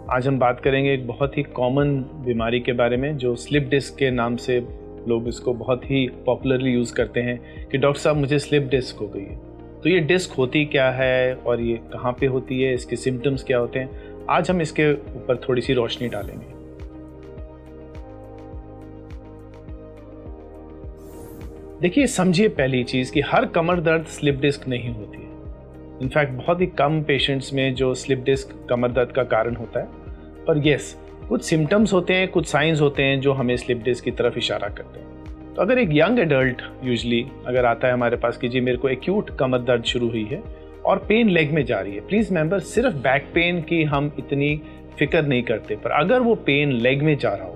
आज हम बात करेंगे एक बहुत ही कॉमन बीमारी के बारे में जो स्लिप डिस्क के नाम से लोग इसको बहुत ही पॉपुलरली यूज़ करते हैं कि डॉक्टर साहब मुझे स्लिप डिस्क हो गई है। तो ये डिस्क होती क्या है और ये कहाँ पे होती है, इसके सिम्टम्स क्या होते हैं, आज हम इसके ऊपर थोड़ी सी रोशनी डालेंगे। देखिए, समझिए पहली चीज़ कि हर कमर दर्द स्लिप डिस्क नहीं होती है। इनफैक्ट बहुत ही कम पेशेंट्स में जो स्लिप डिस्क कमर दर्द का कारण होता है, पर यस कुछ सिम्टम्स होते हैं, कुछ साइंस होते हैं जो हमें स्लिप डिस्क की तरफ इशारा करते हैं। तो अगर एक यंग एडल्ट यूजली अगर आता है हमारे पास कि जी मेरे को एक्यूट कमर दर्द शुरू हुई है और पेन लेग में जा रही है, प्लीज़ मेंबर सिर्फ बैक पेन की हम इतनी फिक्र नहीं करते, पर अगर वो पेन लेग में जा रहा हो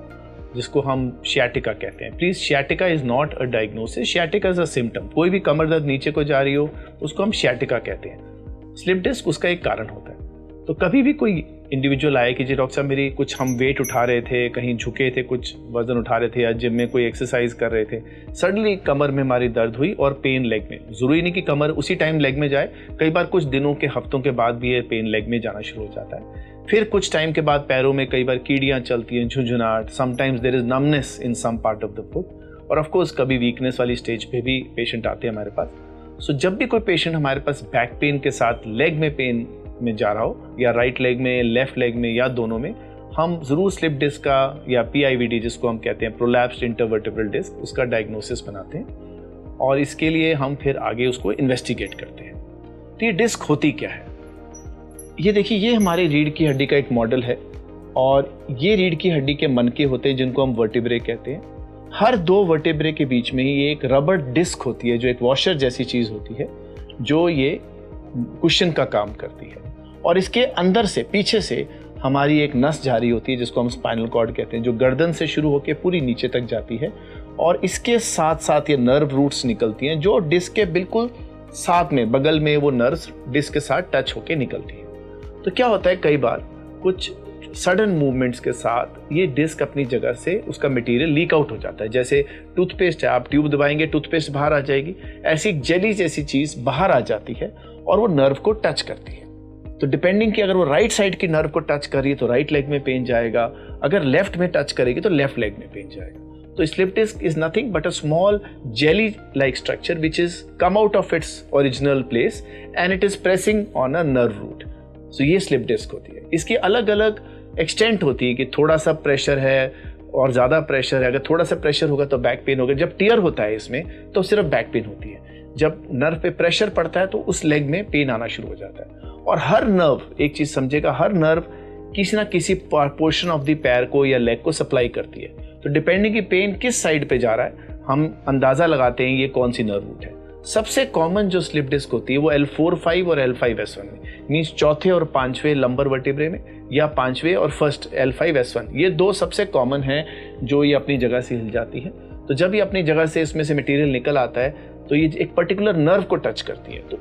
जिसको हम शियाटिका कहते हैं, please sciatica is not a diagnosis, sciatica is a symptom. कोई भी कमर दर्द नीचे को जा रही हो उसको हम शियाटिका कहते हैं। स्लिप डिस्क उसका एक कारण होता है। तो कभी भी कोई इंडिविजुअल आए कि जी डॉक्टर साहब मेरी कुछ हम वेट उठा रहे थे, कहीं झुके थे, कुछ वजन उठा रहे थे या जिम में कोई एक्सरसाइज कर रहे थे, सडनली कमर में हमारी दर्द हुई और पेन लेग में। ज़रूरी नहीं कि कमर उसी टाइम लेग में जाए, कई बार कुछ दिनों के हफ्तों के बाद भी ये पेन लेग में जाना शुरू हो जाता है। फिर कुछ टाइम के बाद पैरों में कई बार कीड़ियाँ चलती हैं, झुंझुनाहट, sometimes there is numbness in some part of the foot, और ऑफ कोर्स कभी वीकनेस वाली स्टेज पे भी पेशेंट आते हैं हमारे पास। सो जब भी कोई पेशेंट हमारे पास बैक पेन के साथ लेग में पेन में जा रहा हो, या राइट लेग में, लेफ्ट लेग में, या दोनों में, हम ज़रूर स्लिप डिस्क का या PIVD जिसको हम कहते हैं प्रोलैप्स्ड इंटरवर्टेब्रल डिस्क, उसका डायग्नोसिस बनाते हैं और इसके लिए हम फिर आगे उसको इन्वेस्टिगेट करते हैं। तो ये डिस्क होती क्या है? ये देखिए, ये हमारे रीढ़ की हड्डी का एक मॉडल है और ये रीढ़ की हड्डी के मनके होते हैं जिनको हम वर्टिब्रे कहते हैं। हर दो वर्टिब्रे के बीच में ही एक रबर डिस्क होती है जो एक वॉशर जैसी चीज़ होती है जो ये कुशन का काम करती है, और इसके अंदर से पीछे से हमारी एक नस जारी होती है जिसको हम स्पाइनल कॉर्ड कहते हैं, जो गर्दन से शुरू होकर पूरी नीचे तक जाती है, और इसके साथ साथ ये नर्व रूट्स निकलती हैं जो डिस्क के बिल्कुल साथ में, बगल में वो नर्व्स डिस्क के साथ टच होकर निकलती है। तो क्या होता है, कई बार कुछ सडन मूवमेंट्स के साथ ये डिस्क अपनी जगह से उसका मटेरियल लीक आउट हो जाता है। जैसे टूथपेस्ट है, आप ट्यूब दबाएंगे टूथपेस्ट बाहर आ जाएगी, ऐसी एक जेली जैसी चीज़ बाहर आ जाती है और वो नर्व को टच करती है। तो डिपेंडिंग कि अगर वो राइट साइड की नर्व को टच कर रही है तो राइट लेग में पेन जाएगा, अगर लेफ्ट में टच करेगी तो लेफ्ट लेग में पेन जाएगा। तो slip disc is nothing but a small jelly like structure which is come out of its original place and it is pressing on a nerve root. So ये slip disc होती है। इसकी अलग अलग extent होती है कि थोड़ा सा प्रेशर है और ज़्यादा प्रेशर है, अगर थोड़ा सा प्रेशर होगा तो बैक पेन होगा, जब टियर होता है इसमें तो सिर्फ बैक पेन होती है, जब नर्व पे प्रेशर पड़ता है तो उस लेग में पेन आना शुरू हो जाता है। और हर नर्व, एक चीज़ समझेगा, हर नर्व किसी ना किसी पोर्शन ऑफ द पैर को या लेग को सप्लाई करती है। तो डिपेंडिंग कि पेन किस साइड पे जा रहा है हम अंदाज़ा लगाते हैं ये कौन सी नर्व रूट है। सबसे कॉमन जो स्लिप डिस्क होती है वो L4-5 और L5-S1 में, मीन्स चौथे और पांचवें लंबर वर्टिब्रे में, या पांचवें और फर्स्ट L5-S1, ये दो सबसे कॉमन हैं जो ये अपनी जगह से हिल जाती है। तो जब ये अपनी जगह से इसमें से मटेरियल निकल आता है तो ये एक पर्टिकुलर नर्व को टच करती है, तो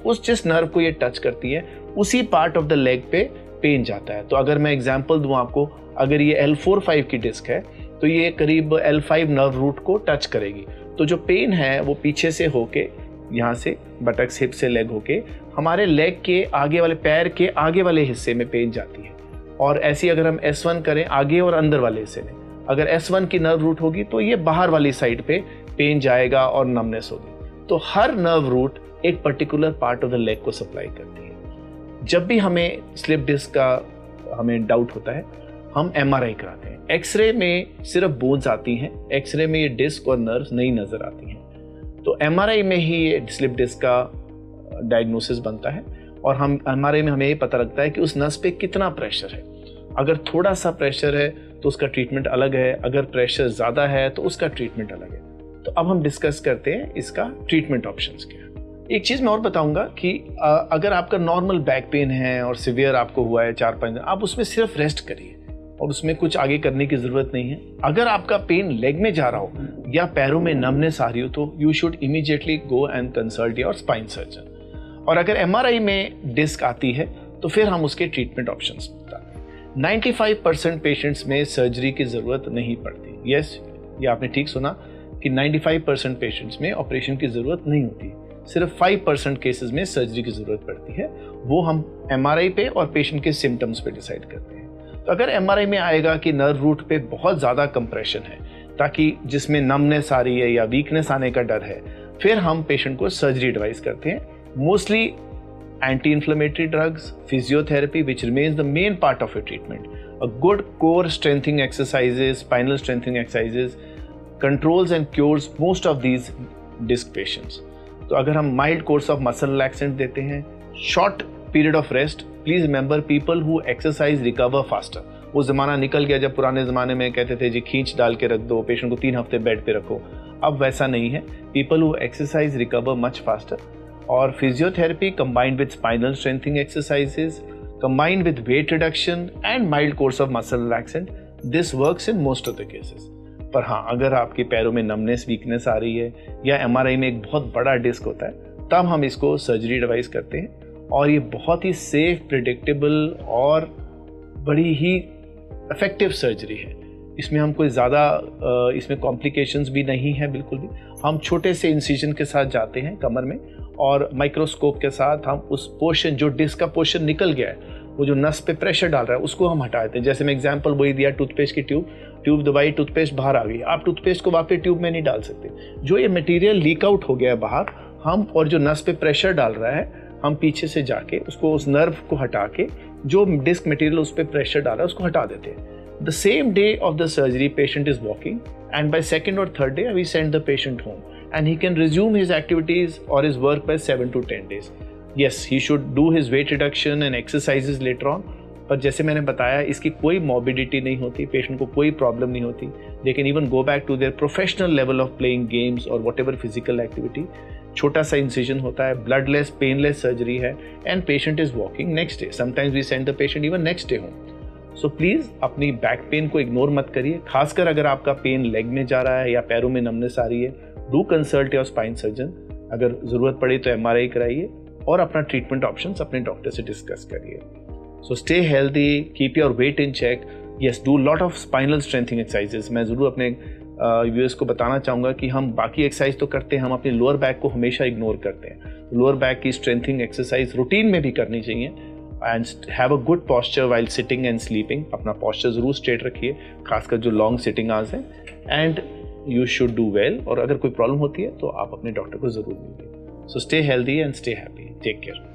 उस जिस नर्व को ये टच करती है उसी पार्ट ऑफ द लेग पे पेन जाता है। तो अगर मैं एग्जांपल दूं आपको, अगर ये L4-5 की डिस्क है तो ये करीब L5 नर्व रूट को टच करेगी, तो जो पेन है वो पीछे से होके, यहाँ से बटक्स हिप से लेग होके हमारे लेग के आगे वाले, पैर के आगे वाले हिस्से में पेन जाती है। और ऐसी अगर हम S1 करें आगे और अंदर वाले हिस्से में, अगर S1 की नर्व रूट होगी तो ये बाहर वाली साइड पे पेन जाएगा और नमनेस होगी। तो हर नर्व रूट एक particular part of the leg को सप्लाई करती है। जब भी हमें स्लिप डिस्क का हमें डाउट होता है हम MRI कराते हैं। एक्सरे में सिर्फ बोन्स आती हैं, एक्सरे में ये डिस्क और नर्व्स नहीं नजर आती हैं। तो MRI में ही ये स्लिप डिस्क का डायग्नोसिस बनता है और हम MRI में हमें ये पता लगता है कि उस नस पे कितना प्रेशर है। अगर थोड़ा सा प्रेशर है तो उसका ट्रीटमेंट अलग है, अगर प्रेशर ज़्यादा है तो उसका ट्रीटमेंट अलग है। तो अब हम डिस्कस करते हैं इसका ट्रीटमेंट ऑप्शंस क्या है। एक चीज़ मैं और बताऊंगा कि अगर आपका नॉर्मल बैक पेन है और सिवियर आपको हुआ है 4-5 दिन, आप उसमें सिर्फ रेस्ट करिए और उसमें कुछ आगे करने की ज़रूरत नहीं है। अगर आपका पेन लेग में जा रहा हो या पैरों में नमनेस आ रही हो तो you should immediately go and consult your spine surgeon. और अगर MRI में डिस्क आती है तो फिर हम उसके ट्रीटमेंट ऑप्शंस बताते हैं। 95% पेशेंट्स में सर्जरी की ज़रूरत नहीं पड़ती। यस, ये आपने ठीक सुना कि 95% पेशेंट्स में ऑपरेशन की ज़रूरत नहीं होती, सिर्फ 5% केसेस में सर्जरी की ज़रूरत पड़ती है। वो हम MRI पे और पेशेंट के सिम्टम्स पे डिसाइड करते हैं। तो अगर एमआरआई में आएगा कि नर्व रूट पे बहुत ज़्यादा कंप्रेशन है, ताकि जिसमें नमनेस आ रही है या वीकनेस आने का डर है, फिर हम पेशेंट को सर्जरी एडवाइस करते हैं। Mostly anti-inflammatory drugs, physiotherapy, which remains the main part of your treatment. A good core strengthening exercises, spinal strengthening exercises, controls and cures most of these disc patients. तो अगर हम mild course of muscle relaxant देते हैं, short period of rest, please remember people who exercise recover faster. वो ज़माना निकल गया जब पुराने ज़माने में कहते थे जी खींच डाल के रख दो, पेशेंट को 3 हफ्ते बेड पे रखो। अब वैसा नहीं है। People who exercise recover much faster. और physiotherapy combined with spinal strengthening exercises, combined with weight reduction and mild course of muscle relaxant, this works in most of the cases. पर हाँ, अगर आपके पैरों में numbness, weakness आ रही है या MRI में एक बहुत बड़ा डिस्क होता है, तब हम इसको सर्जरी एडवाइस करते हैं। और ये बहुत ही सेफ, प्रिडिक्टेबल और बड़ी ही इफेक्टिव सर्जरी है। इसमें हम कोई ज़्यादा इसमें कॉम्प्लिकेशंस भी नहीं है बिल्कुल भी। हम छोटे से इंसिजन के साथ जाते हैं कमर में और माइक्रोस्कोप के साथ हम उस पोर्शन, जो डिस्क का पोर्शन निकल गया है, वो जो नस पे प्रेशर डाल रहा है, उसको हम हटा देते हैं। जैसे मैं एग्जांपल वही दिया, टूथपेस्ट की ट्यूब दबाई, टूथपेस्ट बाहर आ गई, आप टूथपेस्ट को वापस ट्यूब में नहीं डाल सकते। जो ये मटेरियल लीक आउट हो गया है बाहर, हम और जो नस पे प्रेशर डाल रहा है, हम पीछे से जाके उसको, उस नर्व को हटा के जो डिस्क मटेरियल उस पर प्रेशर डाल रहा है उसको हटा देते हैं। The same day of the surgery, patient is walking, and by second or third day, we send the patient home, and he can resume his activities or his work by 7 to 10 days. Yes, he should do his weight reduction and exercises later on. पर जैसे मैंने बताया, इसकी कोई morbidity नहीं होती, patient को कोई problem नहीं होती. They can even go back to their professional level of playing games or whatever physical activity. छोटा सा incision होता है, bloodless, painless surgery है, and patient is walking next day. Sometimes we send the patient even next day home. So please अपनी back pain को ignore मत करिए, खासकर अगर आपका पेन लेग में जा रहा है या पैरों में नमनेस आ रही है। Do consult your spine surgeon. अगर ज़रूरत पड़े तो एमआरआई कराइए और अपना ट्रीटमेंट ऑप्शंस अपने डॉक्टर से डिस्कस करिए। So stay healthy, keep your weight in check. Yes, do lot of spinal strengthening exercises. मैं ज़रूर अपने व्यूअर्स को बताना चाहूँगा कि हम बाकी एक्सरसाइज तो करते हैं, हम अपने लोअर बैक को हमेशा इग्नोर करते हैं। लोअर बैक की स्ट्रेंथिंग एक्सरसाइज रूटीन में भी करनी चाहिए। And have a good posture while sitting and sleeping. अपना पॉस्चर ज़रूर स्ट्रेट रखिए, खासकर जो लॉन्ग सिटिंग आवर्स हैं। And you should do well. और अगर कोई प्रॉब्लम होती है तो आप अपने डॉक्टर को ज़रूर मिलिए। So stay healthy and stay happy. Take care.